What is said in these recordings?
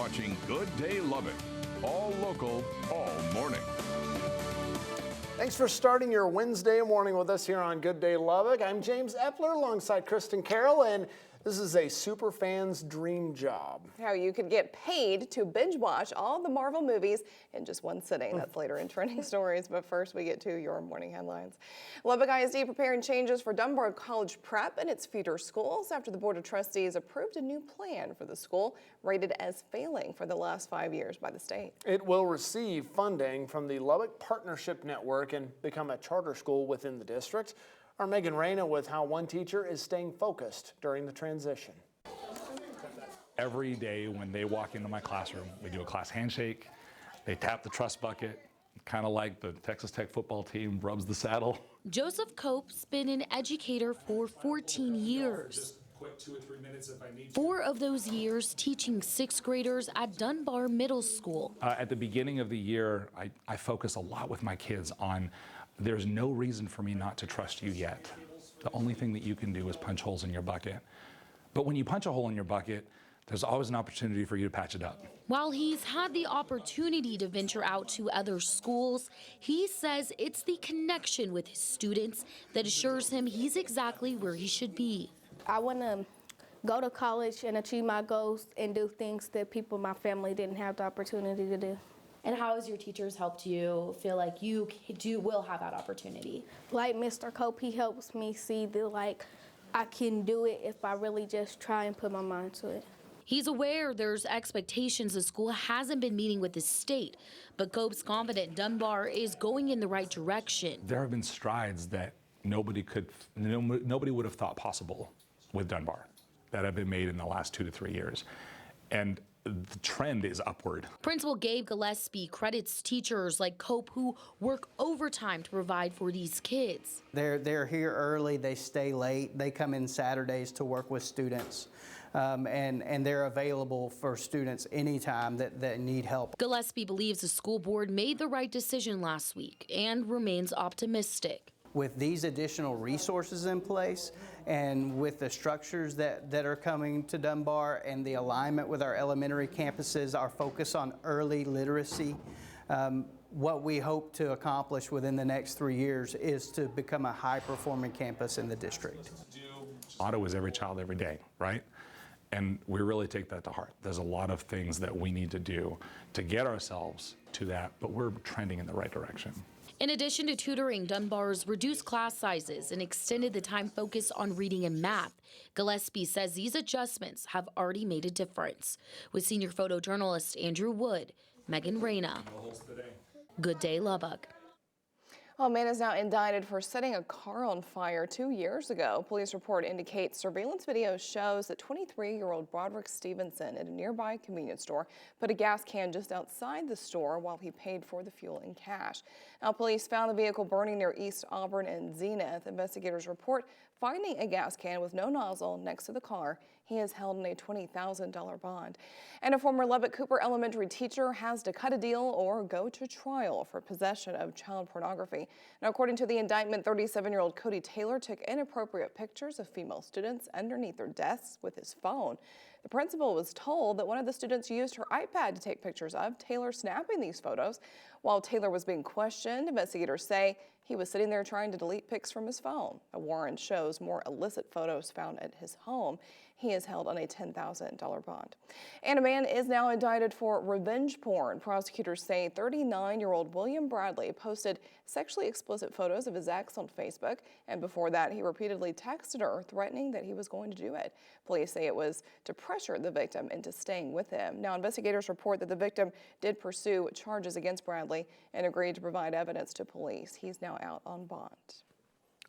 watching Good Day Lubbock. All local, all morning. Thanks for starting your Wednesday morning with us here on Good Day Lubbock. I'm James Eppler alongside Kristin Carroll, and this is a super fan's dream job. How you could get paid to binge watch all the Marvel movies in just one sitting. That's later in Trending Stories, but first we get to your morning headlines. Lubbock ISD preparing changes for Dunbar College Prep and its feeder schools after the Board of Trustees approved a new plan for the school rated as failing for the last 5 years by the state. It will receive funding from the Lubbock Partnership Network and become a charter school within the district. Our Megan Reyna with how one teacher is staying focused during the transition. Every day when they walk into my classroom, we do a class handshake, they tap the trust bucket, kind of like the Texas Tech football team rubs the saddle. Joseph Cope's been an educator for 14 years. Just quick 2 or 3 minutes if I need to. 4 of those years teaching 6th graders at Dunbar Middle School. At the beginning of the year, I focus a lot with my kids on there's no reason for me not to trust you yet. The only thing that you can do is punch holes in your bucket. But when you punch a hole in your bucket, there's always an opportunity for you to patch it up. While he's had the opportunity to venture out to other schools, he says it's the connection with his students that assures him he's exactly where he should be. I want to go to college and achieve my goals and do things that people in my family didn't have the opportunity to do. And how has your teachers helped you feel like you will have that opportunity? Like Mr. Cope, he helps me see that I can do it if I really just try and put my mind to it. He's aware there's expectations the school hasn't been meeting with the state, but Cope's confident Dunbar is going in the right direction. There have been strides that nobody would have thought possible with Dunbar that have been made in the last 2 to 3 years. And the trend is upward. Principal Gabe Gillespie credits teachers like Cope who work overtime to provide for these kids. They're here early, they stay late, they come in Saturdays to work with students, and they're available for students anytime that need help. Gillespie believes the school board made the right decision last week and remains optimistic. With these additional resources in place and with the structures that are coming to Dunbar and the alignment with our elementary campuses, our focus on early literacy, what we hope to accomplish within the next 3 years is to become a high-performing campus in the district. Auto is every child every day, right? And we really take that to heart. There's a lot of things that we need to do to get ourselves to that, but we're trending in the right direction. In addition to tutoring, Dunbar's reduced class sizes and extended the time focus on reading and math. Gillespie says these adjustments have already made a difference. With senior photojournalist Andrew Wood, Megan Reyna. Good Day Lubbock. A man is now indicted for setting a car on fire 2 years ago. Police report indicates surveillance video shows that 23-year-old Broderick Stevenson at a nearby convenience store put a gas can just outside the store while he paid for the fuel in cash. Now, police found the vehicle burning near East Auburn and Zenith. Investigators report finding a gas can with no nozzle next to the car. He is held in a $20,000 bond. And a former Lubbock Cooper Elementary teacher has to cut a deal or go to trial for possession of child pornography. Now, according to the indictment, 37-year-old Cody Taylor took inappropriate pictures of female students underneath their desks with his phone. The principal was told that one of the students used her iPad to take pictures of Taylor snapping these photos. While Taylor was being questioned, investigators say he was sitting there trying to delete pics from his phone. A warrant shows more illicit photos found at his home. He is held on a $10,000 bond. And a man is now indicted for revenge porn. Prosecutors say 39-year-old William Bradley posted sexually explicit photos of his ex on Facebook, and before that he repeatedly texted her threatening that he was going to do it. Police say it was to pressure the victim into staying with him. Now, investigators report that the victim did pursue charges against Bradley and agreed to provide evidence to police. He's now out on bond.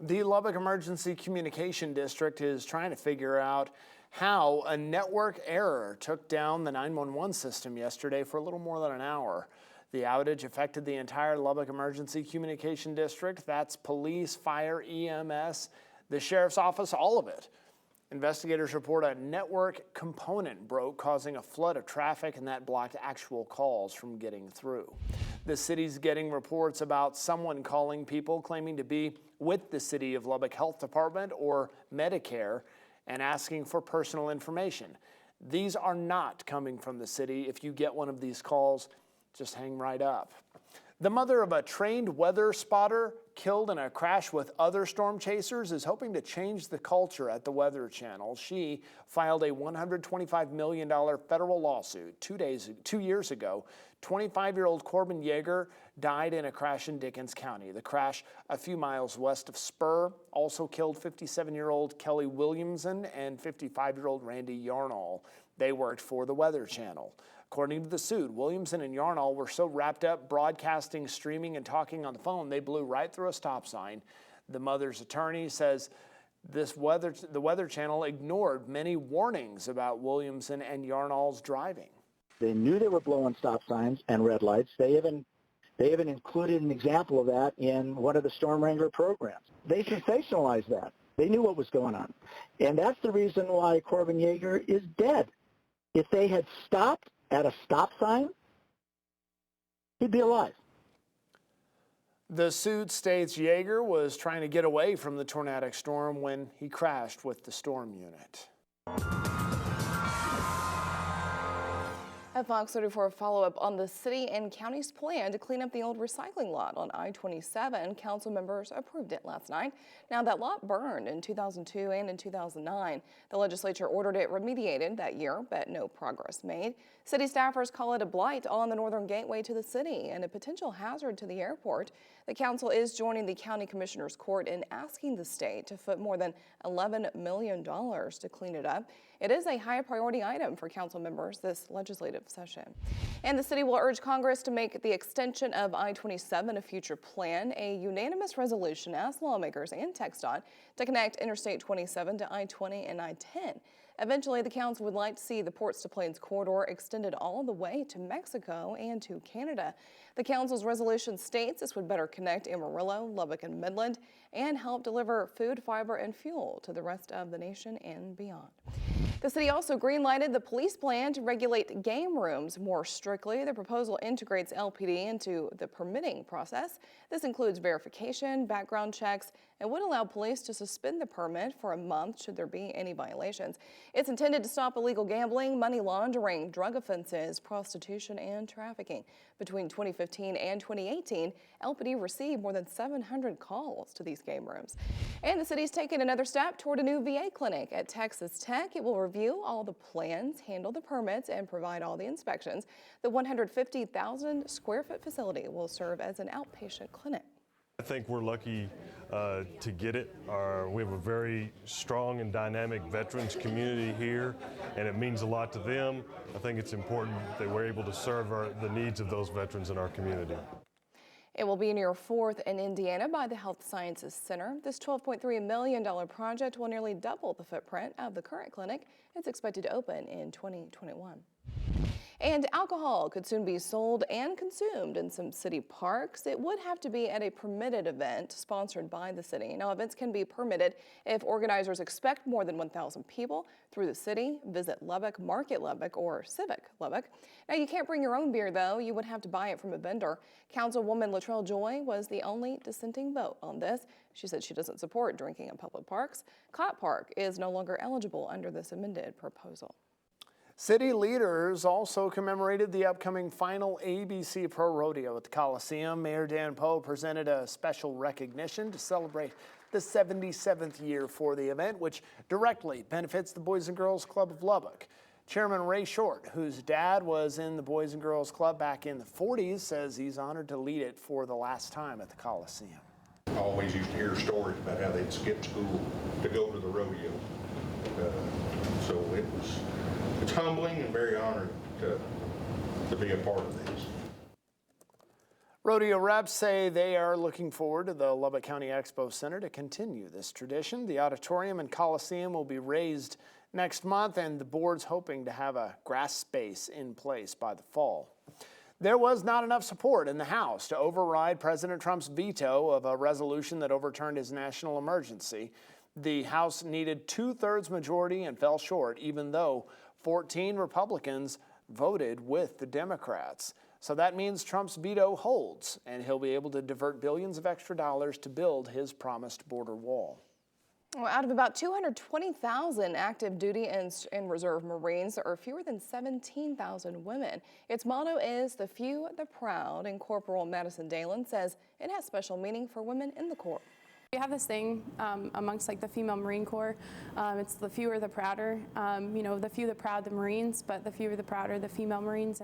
The Lubbock Emergency Communication District is trying to figure out how a network error took down the 911 system yesterday for a little more than an hour. The outage affected the entire Lubbock Emergency Communication District. That's police, fire, EMS, the sheriff's office, all of it. Investigators report a network component broke, causing a flood of traffic, and that blocked actual calls from getting through. The city's getting reports about someone calling people claiming to be with the City of Lubbock Health Department or Medicare and asking for personal information. These are not coming from the city. If you get one of these calls, just hang right up. The mother of a trained weather spotter killed in a crash with other storm chasers is hoping to change the culture at the Weather Channel. She filed a $125 million federal lawsuit 2 years ago. 25-year-old Corbin Yeager died in a crash in Dickens County. The crash a few miles west of Spur also killed 57-year-old Kelly Williamson and 55-year-old Randy Yarnall. They worked for the Weather Channel. According to the suit, Williamson and Yarnall were so wrapped up broadcasting, streaming, and talking on the phone, they blew right through a stop sign. The mother's attorney says the Weather Channel ignored many warnings about Williamson and Yarnall's driving. They knew they were blowing stop signs and red lights. They even included an example of that in one of the Storm Wrangler programs. They sensationalized that. They knew what was going on. And that's the reason why Corbin Yeager is dead. If they had stopped at a stop sign, he'd be alive. The suit states Yeager was trying to get away from the tornadic storm when he crashed with the storm unit. At Fox 34, a follow-up on the city and county's plan to clean up the old recycling lot on I-27. Council members approved it last night. Now, that lot burned in 2002 and in 2009. The legislature ordered it remediated that year, but no progress made. City staffers call it a blight on the northern gateway to the city and a potential hazard to the airport. The council is joining the county commissioner's court in asking the state to foot more than $11 million to clean it up. It is a high priority item for council members this legislative session. And the city will urge Congress to make the extension of I-27 a future plan. A unanimous resolution asks lawmakers and TxDOT to connect Interstate 27 to I-20 and I-10. Eventually, the council would like to see the Ports to Plains corridor extended all the way to Mexico and to Canada. The council's resolution states this would better connect Amarillo, Lubbock, and Midland and help deliver food, fiber, and fuel to the rest of the nation and beyond. The city also greenlighted the police plan to regulate game rooms more strictly. The proposal integrates LPD into the permitting process. This includes verification, background checks, and would allow police to suspend the permit for a month should there be any violations. It's intended to stop illegal gambling, money laundering, drug offenses, prostitution, and trafficking. Between 2015 and 2018, LPD received more than 700 calls to these game rooms. And the city's taken another step toward a new VA clinic at Texas Tech. It will review all the plans, handle the permits, and provide all the inspections. The 150,000 square foot facility will serve as an outpatient clinic. I think we're lucky to get it. We have a very strong and dynamic veterans community here, and it means a lot to them. I think it's important that we're able to serve the needs of those veterans in our community. It will be near 4th in Indiana by the Health Sciences Center. This $12.3 million project will nearly double the footprint of the current clinic. It's expected to open in 2021. And alcohol could soon be sold and consumed in some city parks. It would have to be at a permitted event sponsored by the city. Now, events can be permitted if organizers expect more than 1,000 people through the city, Visit Lubbock, Market Lubbock, or Civic Lubbock. Now, you can't bring your own beer, though. You would have to buy it from a vendor. Councilwoman Latrell Joy was the only dissenting vote on this. She said she doesn't support drinking in public parks. Cott Park is no longer eligible under this amended proposal. City leaders also commemorated the upcoming final ABC Pro Rodeo at the Coliseum. Mayor Dan Poe presented a special recognition to celebrate the 77th year for the event, which directly benefits the Boys and Girls Club of Lubbock. Chairman Ray Short, whose dad was in the Boys and Girls Club back in the 40s, says he's honored to lead it for the last time at the Coliseum. I always used to hear stories about how they'd skip school to go to the rodeo. So it's humbling and very honored to be a part of this. Rodeo reps say they are looking forward to the Lubbock County Expo Center to continue this tradition. The auditorium and Coliseum will be raised next month, and the board's hoping to have a grass space in place by the fall. There was not enough support in the House to override President Trump's veto of a resolution that overturned his national emergency. The House needed 2/3 majority and fell short, even though 14 Republicans voted with the Democrats. So that means Trump's veto holds, and he'll be able to divert billions of extra dollars to build his promised border wall. Well, out of about 220,000 active duty and reserve Marines, there are fewer than 17,000 women. Its motto is the few, the proud, and Corporal Madison Dalen says it has special meaning for women in the Corps. We have this thing amongst like the female Marine Corps. It's the fewer the prouder. You know, the few the proud the Marines, but the fewer the prouder the female Marines.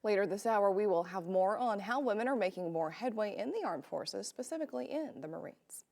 Later this hour, we will have more on how women are making more headway in the armed forces, specifically in the Marines.